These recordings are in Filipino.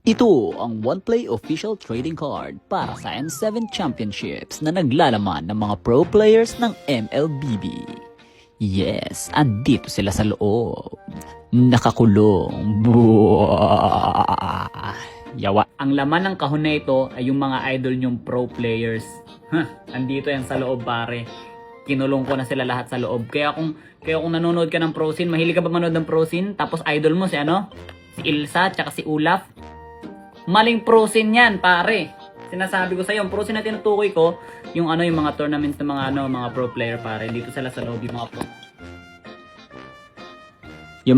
Ito ang OnePlay official trading card para sa M7 Championships na naglalaman ng mga pro players ng MLBB. Yes, andito sila sa loob. Nakakulong. Buwaa. Yawa. Ang laman ng kahon na ito ay yung mga idol nyong pro players. Andito yan sa loob, pare. Kinulong ko na sila lahat sa loob. Kaya kung nanonood ka ng pro scene, mahilig ka ba manood ng pro scene? Tapos idol mo si Si Ilsa tsaka si Olaf. Maling pro scene yan, pare. Sinasabi ko sa iyo, ang pro scene na tinutukoy ko, yung yung mga tournaments ng mga pro player, pare. Dito sila sa loob, yung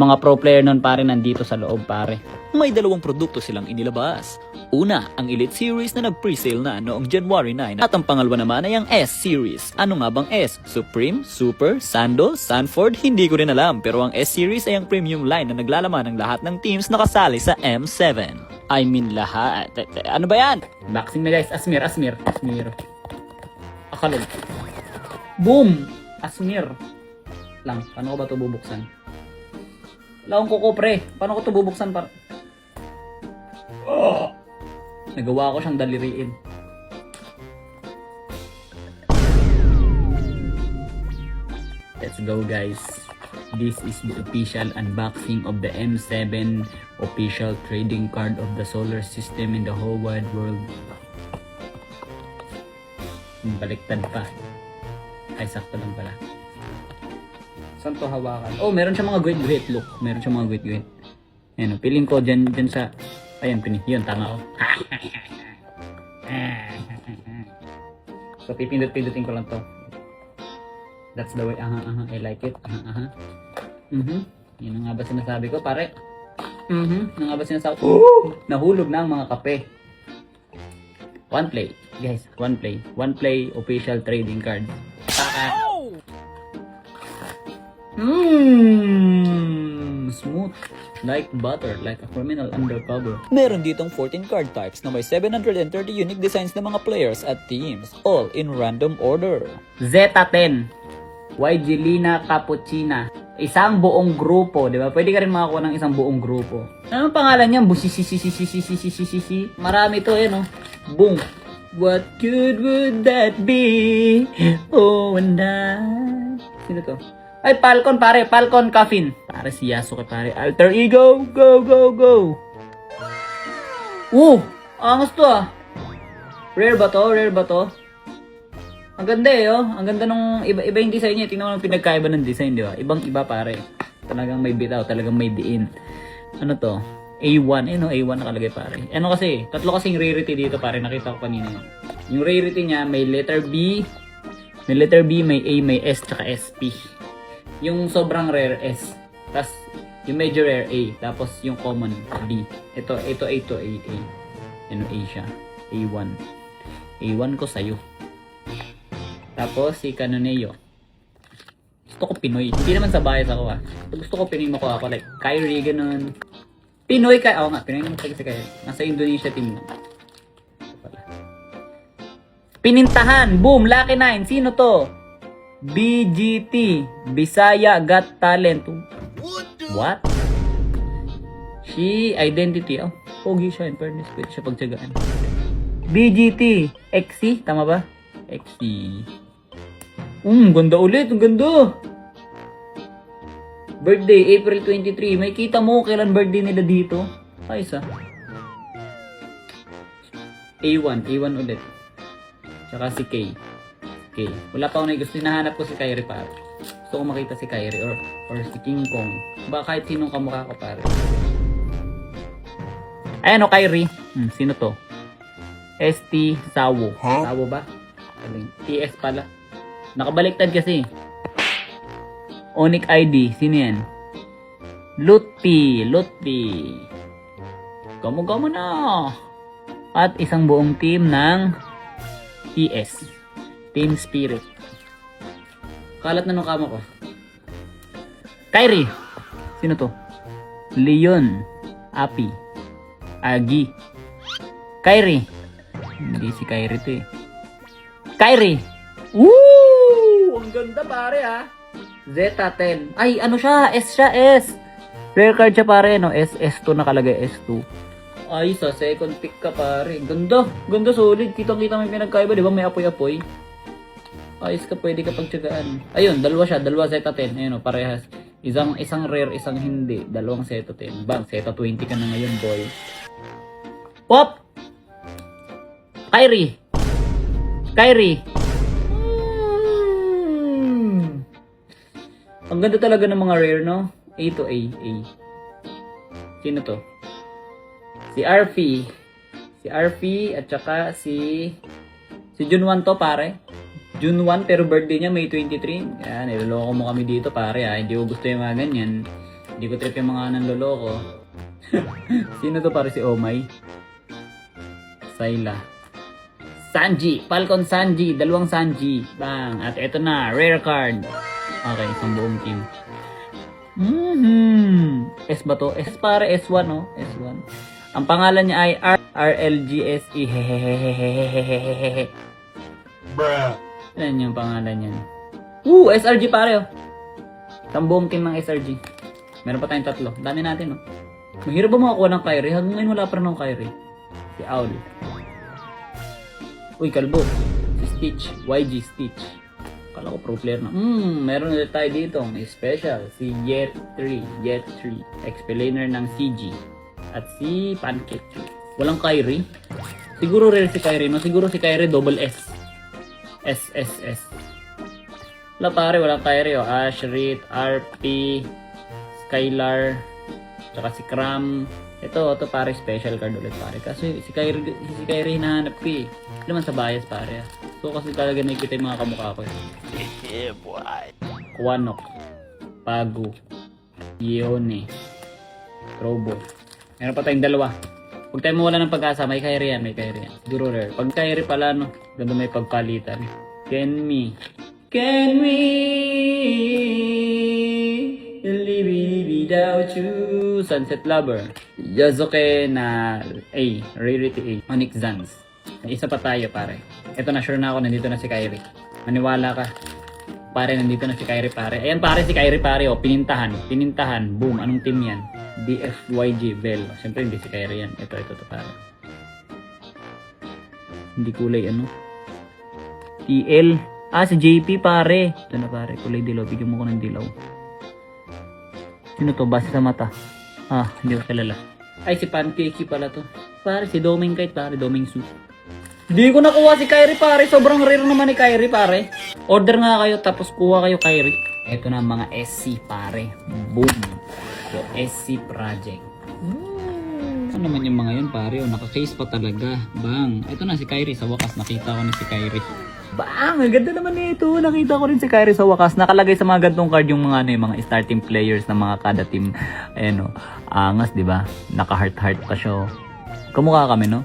mga pro player nun, pare, nandito sa loob, pare. May dalawang produkto silang inilabas. Una, ang Elite Series na nag-presale na noong January 9 at ang pangalawa naman ay ang S-Series. Ano nga bang S? Supreme, Super, Sando, Sanford? Hindi ko rin alam, pero ang S-Series ay ang premium line na naglalaman ng lahat ng teams na kasali sa M7. I mean lahat. Ano ba yan? Boxing na guys. Asmir. Akalog. Boom! Asmir. Lang. Paano ko ba ito bubuksan? Wala akong kuko, pre. Paano ko ito bubuksan? Nagawa ko siyang daliriin. Let's go, guys. This is the official unboxing of the M7 official trading card of the solar system in the whole wide world. Baliktad pa. Ay, sakto lang pala. Saan to hawakan? Oh, meron siya mga guhit-guhit. Look, meron siya mga guhit-guhit. Ayan, piling ko dyan sa... Ayan, yun, tama ko. So, pipindot-pindutin ko lang to. That's the way. I like it. Yun nga ba sinasabi ko, pare? Yun nga ba sinasabi ko? Nahulog na ang mga kape. OnePlay. Guys, OnePlay. OnePlay official trading card. Smooth. Like butter, like a criminal undercover. Meron ditong 14 card types na may 730 unique designs ng mga players at teams, all in random order. Z10, Ygelina Cappuccina, isang buong grupo, di ba? Pwede ka rin makakuha ng isang buong grupo. Anong pangalan niyan? Busisisisisisisisisisi. Marami to, Boom. What good would that be? Oh, and I... Sino to? Ay, Falcon, pare. Falcon Coffin. Pare si Yasuke, pare. Alter Ego. Go, go, go. Angas to, ah. Rare ba to? Ang ganda, oh. Ang ganda nung iba yung design niya. Tingnan mo ng pinagkaiba ng design, di ba? Ibang-iba, pare. Talagang may bitaw. Talagang may diin. Ano to? A1. A1 nakalagay, pare. Kasi? Tatlo kasing rarity dito, pare. Nakita ko kanina. Yung rarity niya, may letter B. May letter B, may A, may S, tsaka SP. Yung sobrang rare S. Tapos, yung major rare A. Tapos, yung common B. Ito A. A siya. A1. A1 ko sa'yo. Tapos, si Canoneo. Gusto ko Pinoy. Hindi naman sa bias ako, ah. Gusto ko Pinoy makuha ako. Like, Kyrie, ganun. Pinoy ka. Oo nga, Pinoy naman kasi kaya. Nasa Indonesia team. Pinintahan. Boom. Lucky 9. Sino to? BGT, Bisaya Got Talent. What? She Identity. Pogi siya. In fairness, pwede siya pagtsagaan. BGT, XC, tama ba? XC. Ganda ulit. Ang ganda. Birthday, April 23. May kita mo kailan birthday nila dito? Ay, isa. A1 ulit. Tsaka si K. Okay. Wala pa ako gusto. Hinahanap ko si Kyrie, pare. Gusto ko makita si Kyrie or si King Kong. Baka kahit sinong kamukha ko, pare. Ayan Kyrie. Sino to? ST Sawo. Huh? Sawo ba? TS pala. Nakabaliktad kasi. Onyx ID. Sino yan? Lutpi. Gamo na. At isang buong team ng TS. Team Spirit. Kalat na nung kama ko. Kyrie. Sino to? Leon. Api. Agi. Kyrie. Hindi si Kyrie to, eh. Kyrie. Ang ganda, pare, ha. Z10. Ay, ano siya? S siya, S. Rare card siya, pare, no? S2 nakalagay, S2. Ayos second pick ka pare. Ganda, ganda solid. Kitang-kita may pinagkaiba, di ba? May apoy-apoy. Ayos ka, pwede ka pagtsagaan. Ayun, dalawa siya, dalawa Zeta 10. Ayun parehas. Isang rare, isang hindi. Dalawang Zeta 10. Bang, Zeta 20 ka na ngayon, boy. Pop! Kyrie! Ang ganda talaga ng mga rare, no? A to A. Sino to? Si RP at saka si Junwan to, pare. Junwan, pero birthday niya May 23. Yan, niloloko mo kami dito, pare. Hindi ko gusto yung mga ganyan. Hindi ko trip yung mga nanloloko. Sino to, pare? Si Omay. Sayla. Sanji. Falcon Sanji. Dalawang Sanji. Bang. At eto na. Rare card. Okay, isang buong team. S ba to? S pare, S1, no? S1. Ang pangalan niya ay RLGSE. Hehehehehehehehe. Bruh. Yan yung pangalan niyan. SRG pare, oh. Isang buong team ng SRG. Meron pa tayong tatlo. Dami natin, no? Mahirap ba makakuha ng Kyrie? Hanggang ngayon wala pa rin ng Kyrie. Si Owl. Uy, kalbo. Si Stitch. YG Stitch. Kala ko pro player na. Meron ulit tayo dito. Special. Si Jet 3. Explainer ng CG. At si Pancake. Walang Kyrie. Siguro rare si Kyrie, no? Siguro si Kyrie double S. SSS. Wala pare, walang Kyrie, oh. Ashrit, RP, Skylar, tsaka si Cram. Ito pare, special card ulit pare. Kasi si Kyrie hinahanap ko eh. Hindi naman sa bias pare. So kasi talaga nakikita yung mga kamukha ko eh. Yeah, boy. Kuwanok, Pagu, Yone, Robo. Meron pa tayong dalawa. Huwag tayo mawala ng pag-asa, may Kyrie yan. Siguro rare. Pag Kyrie pala, no, ganda may pagpalitan. Can we live without you? Sunset Lover. Yazuke na A. Rarity A. Onyx Zans. Isa pa tayo, pare. Ito na, sure na ako, nandito na si Kyrie. Maniwala ka. Pare, nandito na si Kyrie, pare. Ayan, pare, si Kyrie, pare, oh. Pinintahan. Boom. Anong team yan? DFYG Bell. Siyempre, hindi si Kyrie yan. Ito, pare. Hindi kulay, ano? TL. Si JP, pare. Ito na, pare. Kulay dilaw. Bigyan mo ko ng dilaw. Sino to? Base sa mata. Hindi ko kilala. Ay, si Pancake pala to. Pare, si Doming Kite, pare. Doming Su. Hindi ko nakuha si Kyrie, pare. Sobrang rare naman ni Kyrie, pare. Order nga kayo, tapos kuha kayo Kyrie. Ito na mga SC, pare. Boom. So, SC Project. Ano naman yung mga yun, pare? Naka-case pa talaga. Bang. Ito na si Kyrie. Sa wakas, nakita ko na si Kyrie. Bang! Ang ganda naman nito. Nakita ko rin si Kyrie sa wakas. Nakalagay sa mga gantong card yung mga, yung mga starting players ng mga kada team. Ayan, no. Angas, di ba? Naka-heart-heart pa siya. Kamukha kami, no?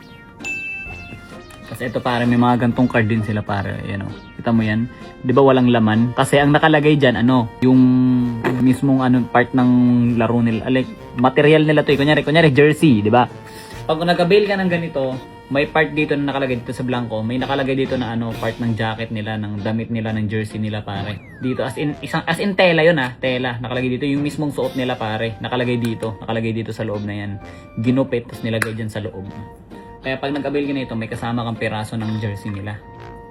Kasi ito, pare, may mga gantong card din sila, pare. Ayan, no. Kita mo yan? Di ba walang laman? Kasi ang nakalagay dyan, yung mismong part ng laro nila. Like, material nila to. Kunyari, jersey, di ba? Pag nag-avail ka ng ganito, may part dito na nakalagay dito sa blanco. May nakalagay dito na part ng jacket nila, ng damit nila, ng jersey nila, pare. Dito, as in tela yun, tela. Nakalagay dito, yung mismong suot nila, pare. Nakalagay dito sa loob na yan. Ginupit, tapos nilagay dyan sa loob. Kaya pag nag-avail ka nito, may kasama kang piraso ng jersey nila.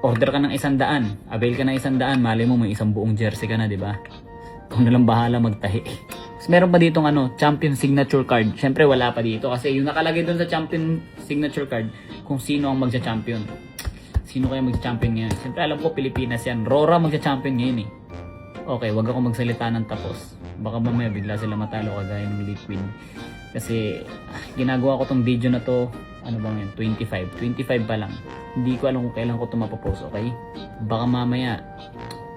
Order ka ng 100, avail ka ng 100, mali mo may isang buong jersey ka na, di ba? Kung nalang bahala magtahi. Tapos meron pa ditong champion signature card. Syempre wala pa dito kasi yung nakalagay doon sa champion signature card kung sino ang magcha-champion. Sino kaya magcha-champion ngayon? Syempre alam ko Pilipinas yan. Rora magcha-champion ngayon eh. Okay, wag ako magsalita ng tapos. Baka mamaya bigla sila matalo kagaya ng Liquid. Kasi ginagawa ko tong video na to, ano bang yun? 25 pa lang. Hindi ko alam kung kailan ko ito mapopost, okay? Baka mamaya.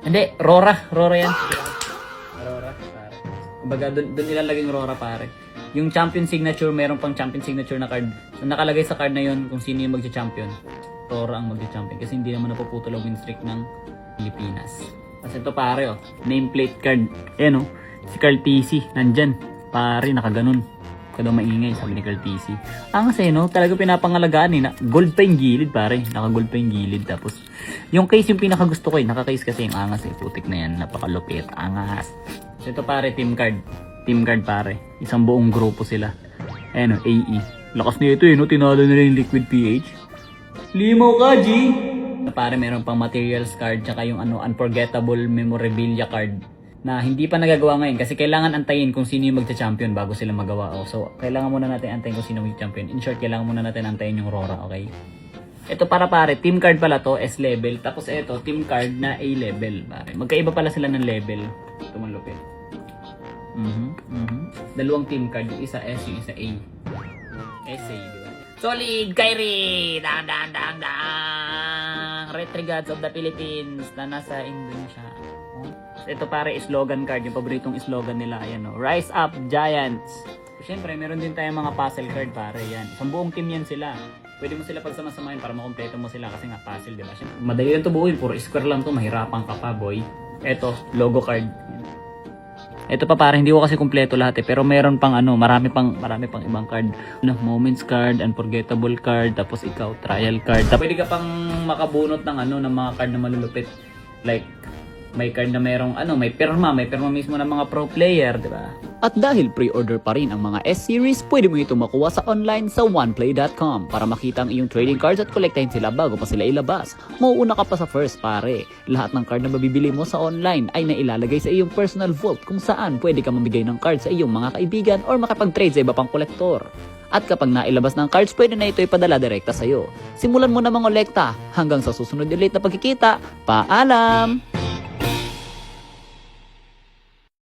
Hindi, Rora yan. Rora, pare. Kumbaga, doon ilalagay yung Rora, pare. Yung champion signature, meron pang champion signature na card. So, nakalagay sa card na yun kung sino yung magcha-champion. Rora ang magcha-champion. Kasi hindi naman napuputol ang win streak ng Pilipinas. Kasi ito, pare, nameplate card. Ayan, si Carl TC, nandyan. Pare, nakaganon. Kada maingay, sabi ni Carl TC. Kasi, talaga pinapangalagaan na gold pa yung gilid, pare. Naka-gold pa yung gilid. Tapos, yung case yung pinakagusto ko naka-case kasi yung angas putik na yan. Napakalupit, angas. So, ito pare, team card. Team card, pare. Isang buong grupo sila. Ayan, AE. Lakas nito no? Tinalo na rin yung liquid PH. Limaw ka, G! Pare, meron pang materials card, tsaka yung unforgettable memorabilia card na hindi pa nagagawa ngayon kasi kailangan antayin kung sino yung magcha-champion bago sila magawa. So, kailangan muna natin antayin kung sino mag-champion. In short, kailangan muna natin antayin yung Rora, okay? Ito para pare, team card pala to, S level. Tapos ito, team card na A level. Pare. Magkaiba pala sila ng level. Ito malupit. Dalawang team card, yung isa S, yung isa A. SA, di ba? Solid, Kyrie! Dang, dang, dang, dang! Retrigads of the Philippines na nasa Indonesia. Ito pare, slogan card, yung paboritong slogan nila. Ayan, no? Rise Up Giants! Siyempre, meron din tayong mga puzzle card pare. Yan. Isang buong team yan sila. Pwede mo sila pagsama-samahin para makompleto mo sila kasi nga puzzle, di ba? Madali lang ito buuin, puro square lang to, mahirapan ka pa, boy. Ito, logo card. Ito pa para hindi ko kasi kumpleto lahat pero meron pang marami pang ibang card. Moments card, unforgettable card, tapos ikaw trial card. Tapos pwede ka pang makabunot ng ng mga card na malulupit. Like may card na merong may pirma mismo ng mga pro player, di ba? At dahil pre-order pa rin ang mga S-Series, pwede mo ito makuha sa online sa oneplay.com para makita ang iyong trading cards at kolektahin sila bago pa sila ilabas. Mauuna ka pa sa first pare. Lahat ng card na mabibili mo sa online ay nailalagay sa iyong personal vault kung saan pwede ka mamigay ng card sa iyong mga kaibigan or makapag-trade sa iba pang kolektor. At kapag nailabas ng cards, pwede na ito ipadala direkta sa'yo. Simulan mo na mangolekta hanggang sa susunod ulit na pagkikita. Paalam!